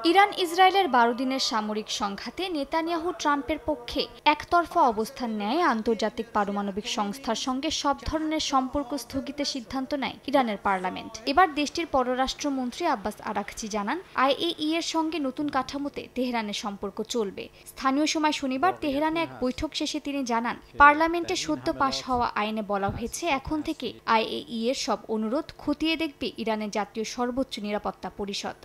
Iran ইসরায়েলের ১২ দিনের সামরিক সংঘাতে নেতানিয়াহু ট্রাম্পের পক্ষে একতরফা অবস্থান নেয় আন্তর্জাতিক পারমাণবিক সংস্থার সঙ্গে সব ধরনের সম্পর্ক স্থগিতের সিদ্ধান্ত নেয় ইরানের পার্লামেন্ট। এবার দেশটির পররাষ্ট্রমন্ত্রী আব্বাস আরাঘচি জানান, আইএই এর সঙ্গে নতুন কাঠামোতে তেহরানের সম্পর্ক চলবে। স্থানীয় সময় শনিবার তেহরানে এক বৈঠক শেষে তিনি জানান, পার্লামেন্টে সদ্য পাশ হওয়া আইনে বলা হয়েছে এখন থেকে আইএই এর সব অনুরোধ খতিয়ে দেখবে ইরানের জাতীয় সর্বোচ্চ নিরাপত্তা পরিষদ।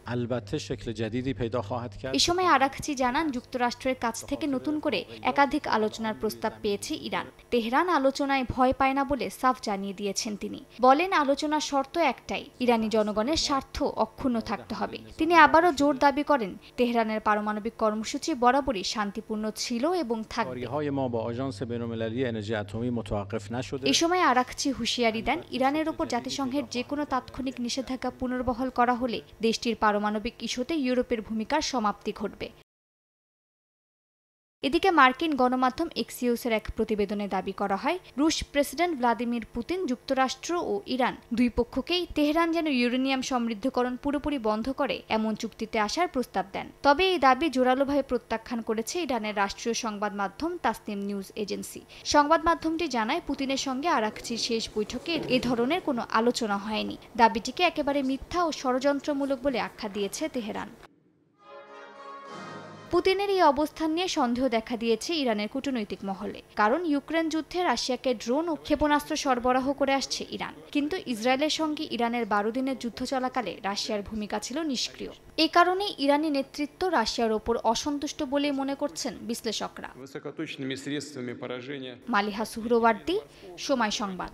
এ সময় আরাঘচি জানান, যুক্তরাষ্ট্রের কাছ থেকে নতুন করে একাধিক আলোচনার প্রস্তাব পেয়েছে ইরান। তেহরান আলোচনায় ভয় পায় না বলে সাফ জানিয়ে দিয়েছেন তিনি। বলেন, আলোচনার শর্ত একটাই, ইরানি জনগণের স্বার্থ অক্ষুণ্ণ থাকতে হবে। তিনি আবারও জোর দাবি করেন, তেহরানের পারমাণবিক কর্মসূচি বরাবরই শান্তিপূর্ণ ছিল এবং থাকবে। এ সময় আরাঘচি হুঁশিয়ারি দেন, ইরানের ওপর জাতিসংঘের যে কোনো তাৎক্ষণিক নিষেধাজ্ঞা পুনর্বহাল করা হলে দেশটির পারমাণবিক ইস্যুতে ইউরোপের ভূমিকার সমাপ্তি ঘটবে। এদিকে মার্কিন গণমাধ্যম এক্সিওসের এক প্রতিবেদনে দাবি করা হয়, রুশ প্রেসিডেন্ট ভ্লাদিমির পুতিন যুক্তরাষ্ট্র ও ইরান দুই পক্ষকেই তেহরান যেন ইউরেনিয়াম সমৃদ্ধকরণ পুরোপুরি বন্ধ করে এমন চুক্তিতে আসার প্রস্তাব দেন। তবে এই দাবি জোরালোভাবে প্রত্যাখ্যান করেছে ইরানের রাষ্ট্রীয় সংবাদ মাধ্যম তাসনিম নিউজ এজেন্সি। সংবাদ মাধ্যমটি জানায়, পুতিনের সঙ্গে আরাঘচির শেষ বৈঠকে এ ধরনের কোনো আলোচনা হয়নি। দাবিটিকে একেবারে মিথ্যা ও ষড়যন্ত্রমূলক বলে আখ্যা দিয়েছে তেহরান। পুতিনের এই অবস্থান নিয়ে সন্দেহ দেখা দিয়েছে ইরানের কূটনৈতিক মহলে। কারণ ইউক্রেন যুদ্ধে রাশিয়াকে ড্রোন ও ক্ষেপণাস্ত্র সরবরাহ করে আসছে ইরান। কিন্তু ইসরায়েলের সঙ্গে ইরানের ১২ দিনের যুদ্ধ চলাকালে রাশিয়ার ভূমিকা ছিল নিষ্ক্রিয়। এ কারণে ইরানি নেতৃত্ব রাশিয়ার ওপর অসন্তুষ্ট বলে মনে করছেন বিশ্লেষকরা। মালিহা সুহরওয়ার্দী, সময় সংবাদ।